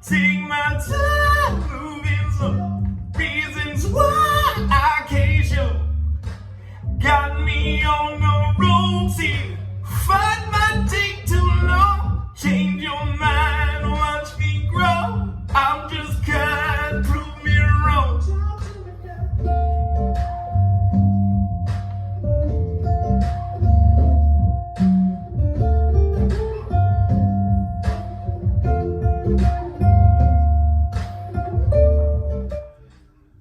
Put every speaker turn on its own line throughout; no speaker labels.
Take my time moving slow. Reasons why I can't show. Got me on the road here. Fight might take too long. Change your mind, watch me grow. I'm just kind, prove me wrong.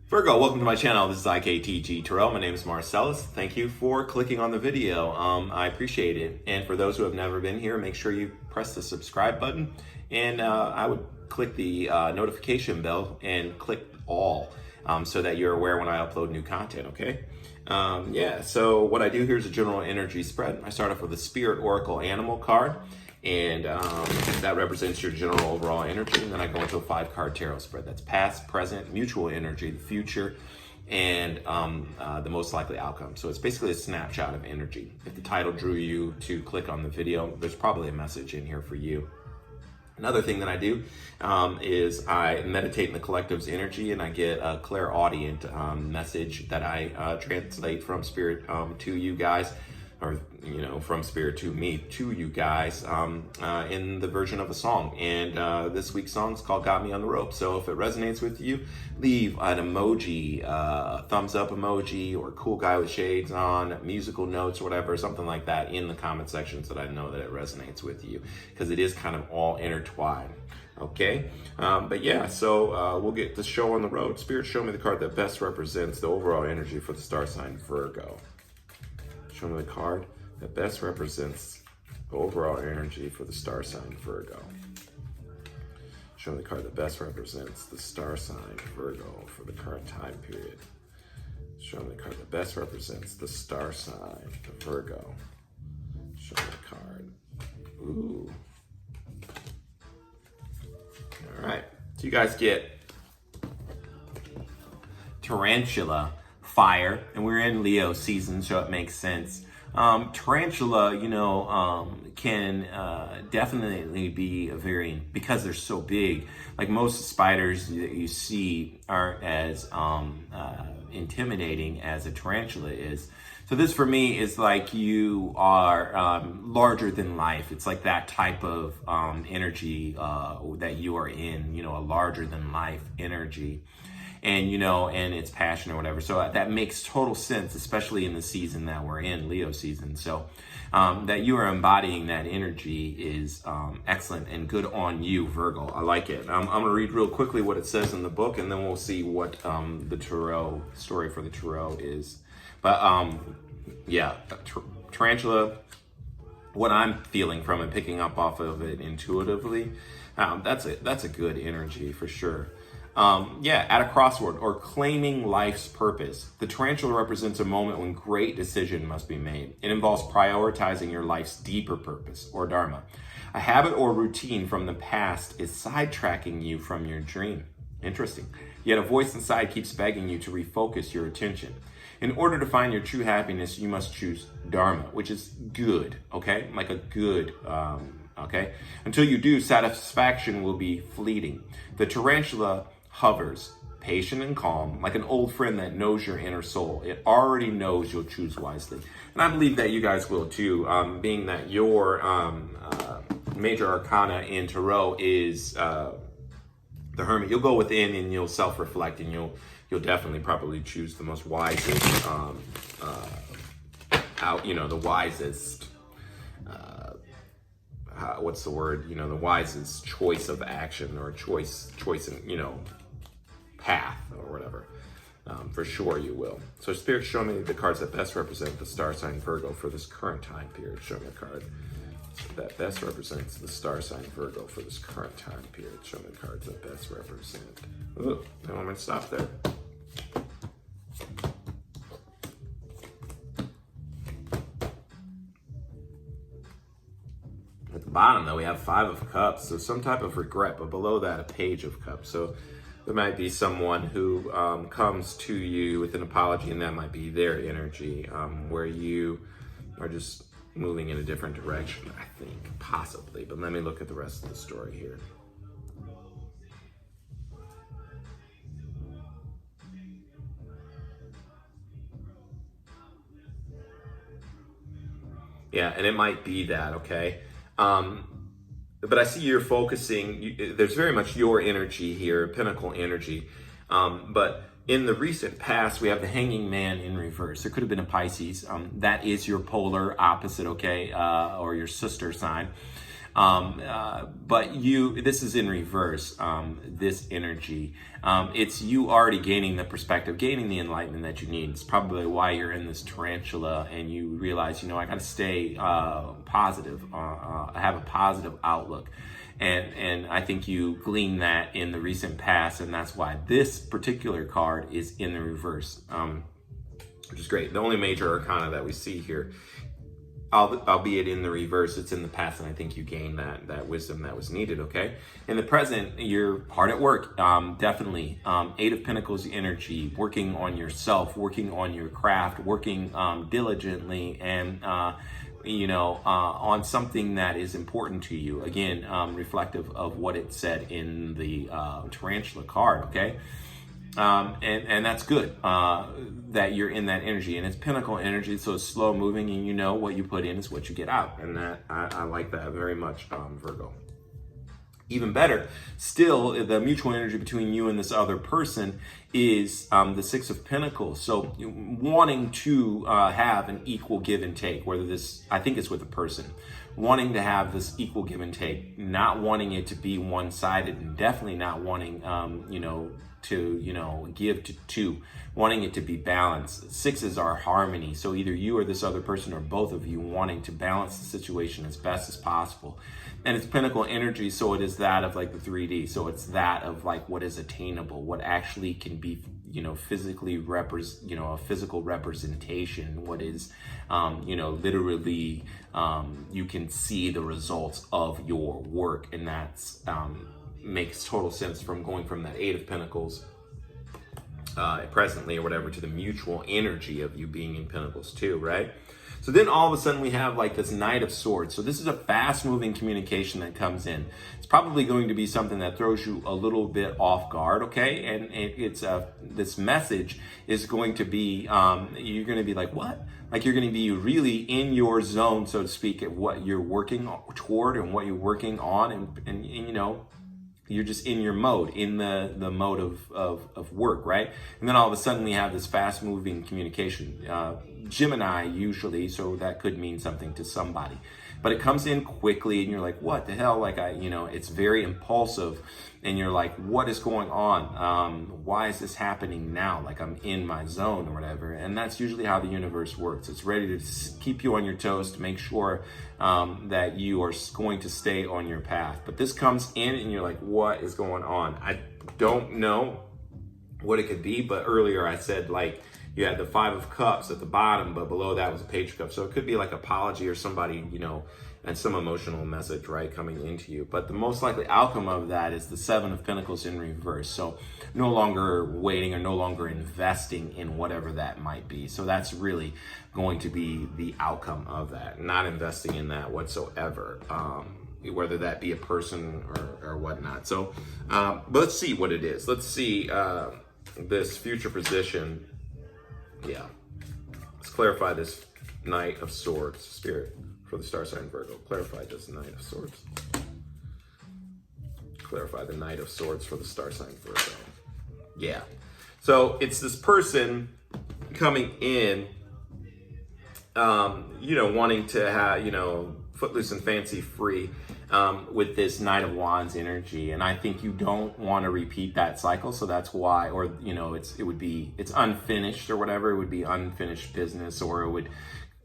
Virgo, welcome to my channel. This is IKTG Tarot. My name is Marcellus. Thank you for clicking on the video. I appreciate it. And for those who have never been here, make sure you press the subscribe button. And I would click the notification bell and click all so that you're aware when I upload new content, okay? So what I do here is a general energy spread. I start off with a Spirit Oracle Animal card. And that represents your general overall energy. And then I go into a 5-card tarot spread. That's past, present, mutual energy, the future, and the most likely outcome. So it's basically a snapshot of energy. If the title drew you to click on the video, there's probably a message in here for you. Another thing that I do is I meditate in the collective's energy, and I get a clairaudient message that I translate from Spirit to you guys, or from Spirit to me, to you guys, in the version of a song. And this week's song is called Got Me on the Rope. So if it resonates with you, leave an emoji, thumbs up emoji, or cool guy with shades on, musical notes, or whatever, something like that in the comment section so that I know that it resonates with you, because it is kind of all intertwined. Okay, so we'll get the show on the road. Spirit, show me the card that best represents the overall energy for the star sign Virgo. Show me the card that best represents the overall energy for the star sign Virgo. Show me the card that best represents the star sign Virgo for the current time period. Show me the card that best represents the star sign Virgo. Show me the card. Ooh. All right. So you guys get Tarantula, fire, and we're in Leo season, so it makes sense. Tarantula, can definitely be because they're so big, like most spiders that you see aren't as intimidating as a tarantula is. So this for me is like you are larger than life. It's like that type of energy that you are in, a larger than life energy. And it's passion or whatever. So that makes total sense, especially in the season that we're in, Leo season. So that you are embodying that energy is excellent and good on you, Virgo. I like it. I'm going to read real quickly what it says in the book, and then we'll see what the tarot story for the tarot is. But tarantula, what I'm feeling from it, picking up off of it intuitively, that's a good energy for sure. At a crossroad or claiming life's purpose. The tarantula represents a moment when great decision must be made. It involves prioritizing your life's deeper purpose or dharma. A habit or routine from the past is sidetracking you from your dream. Interesting. Yet a voice inside keeps begging you to refocus your attention. In order to find your true happiness, you must choose dharma, which is good, okay? Like a good, okay? Until you do, satisfaction will be fleeting. The tarantula hovers, patient and calm, like an old friend that knows your inner soul. It already knows you'll choose wisely. And I believe that you guys will too, being that your major arcana in tarot is the Hermit. You'll go within and you'll self-reflect, and you'll definitely probably choose the most wisest, the wisest, what's the word? The wisest choice of action, or choice in, path or whatever. For sure you will. So Spirit, show me the cards that best represent the star sign Virgo for this current time period. Show me a card that best represents the star sign Virgo for this current time period. Show me the cards that best represent. Ooh, no, I'm gonna stop there. At the bottom, though, we have 5 of Cups, so some type of regret, but below that, a Page of Cups. So there might be someone who comes to you with an apology, and that might be their energy, where you are just moving in a different direction, I think, possibly. But let me look at the rest of the story here. Yeah, and it might be that, okay? But I see you're focusing, there's very much your energy here, Pinnacle energy. But in the recent past, we have the Hanging Man in reverse. There could have been a Pisces. That is your polar opposite, okay? Or your sister sign. But this is in reverse, this energy. It's you already gaining the perspective, gaining the enlightenment that you need. It's probably why you're in this tarantula and you realize, I got to stay positive, have a positive outlook. And I think you glean that in the recent past, and that's why this particular card is in the reverse, which is great. The only major arcana that we see here, albeit in the reverse, it's in the past, and I think you gained that wisdom that was needed, okay? In the present, you're hard at work, definitely. Eight of Pentacles energy, working on yourself, working on your craft, working diligently, and on something that is important to you. Again, reflective of what it said in the tarantula card, okay? And that's good that you're in that energy, and it's Pinnacle energy, so it's slow moving, and what you put in is what you get out, and that I like that very much, Virgo. Even better, still, the mutual energy between you and this other person is the Six of Pentacles. So wanting to have an equal give and take, whether this, I think it's with a person, wanting to have this equal give and take, not wanting it to be one-sided, and definitely not wanting, to give to two, wanting it to be balanced. Sixes are harmony. So either you or this other person or both of you wanting to balance the situation as best as possible. And it's Pinnacle energy, so it is that of like the 3D. So it's that of like what is attainable, what actually can be, physically a physical representation, what is, literally, you can see the results of your work. And that's, makes total sense from going from that Eight of Pentacles presently or whatever to the mutual energy of you being in Pentacles too, right? So then all of a sudden we have like this Knight of Swords. So this is a fast moving communication that comes in. It's probably going to be something that throws you a little bit off guard, okay? And it's this message is going to be, you're going to be like, what? Like you're going to be really in your zone, so to speak, at what you're working toward and what you're working on, and you're just in your mode, in the mode of work, right? And then all of a sudden we have this fast moving communication. Gemini usually, so that could mean something to somebody. But it comes in quickly and you're like, what the hell? Like it's very impulsive and you're like, what is going on? Why is this happening now? Like I'm in my zone or whatever. And that's usually how the universe works. It's ready to keep you on your toes to make sure that you are going to stay on your path. But this comes in and you're like, what is going on? I don't know what it could be, but earlier I said like, you had the Five of Cups at the bottom, but below that was a Page of Cups. So it could be like apology or somebody, and some emotional message, right, coming into you. But the most likely outcome of that is the Seven of Pentacles in reverse. So no longer waiting or no longer investing in whatever that might be. So that's really going to be the outcome of that, not investing in that whatsoever, whether that be a person or whatnot. So but let's see what it is. Let's see this future position. Yeah, let's clarify this Knight of Swords, Spirit, for the star sign Virgo. Clarify this Knight of Swords. Clarify the Knight of Swords for the star sign Virgo. Yeah, so it's this person coming in, wanting to have, footloose and fancy free, with this Knight of Wands energy. And I think you don't want to repeat that cycle. So that's why, or, it's unfinished or whatever. It would be unfinished business, or it would,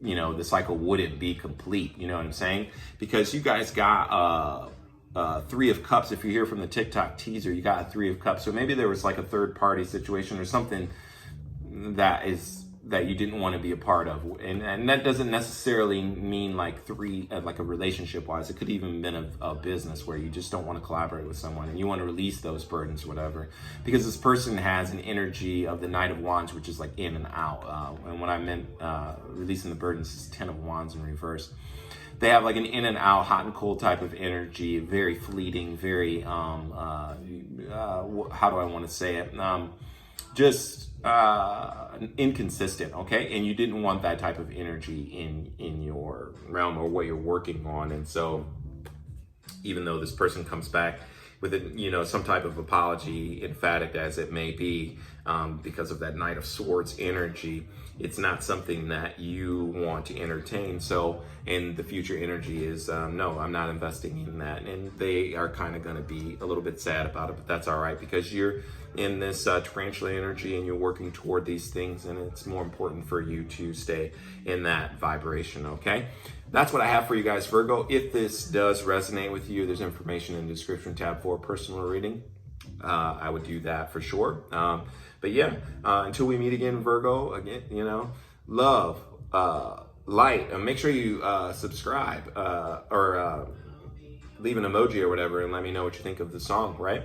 the cycle wouldn't be complete. You know what I'm saying? Because you guys got, Three of Cups. If you hear from the TikTok teaser, you got a Three of Cups. So maybe there was like a third party situation or something that you didn't want to be a part of, and that doesn't necessarily mean like like a relationship wise. It could even been a business where you just don't want to collaborate with someone and you want to release those burdens, whatever, because this person has an energy of the Knight of Wands, which is like in and out. And when I meant releasing the burdens, is Ten of Wands in reverse. They have like an in and out, hot and cold type of energy, very fleeting, very how do I want to say it? just inconsistent, okay? And you didn't want that type of energy in your realm or what you're working on. And so even though this person comes back with some type of apology, emphatic as it may be, because of that Knight of Swords energy, it's not something that you want to entertain. So, and the future energy is, no, I'm not investing in that. And they are kind of going to be a little bit sad about it, but that's all right, because you're in this tarantula energy and you're working toward these things, and it's more important for you to stay in that vibration, okay? That's what I have for you guys, Virgo. If this does resonate with you, there's information in the description tab for a personal reading. I would do that for sure. But yeah, until we meet again, Virgo, again, love, light, and make sure you subscribe or leave an emoji or whatever and let me know what you think of the song, right?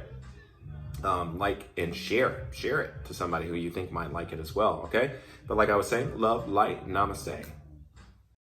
Like and share it to somebody who you think might like it as well, okay? But like I was saying, love, light, namaste.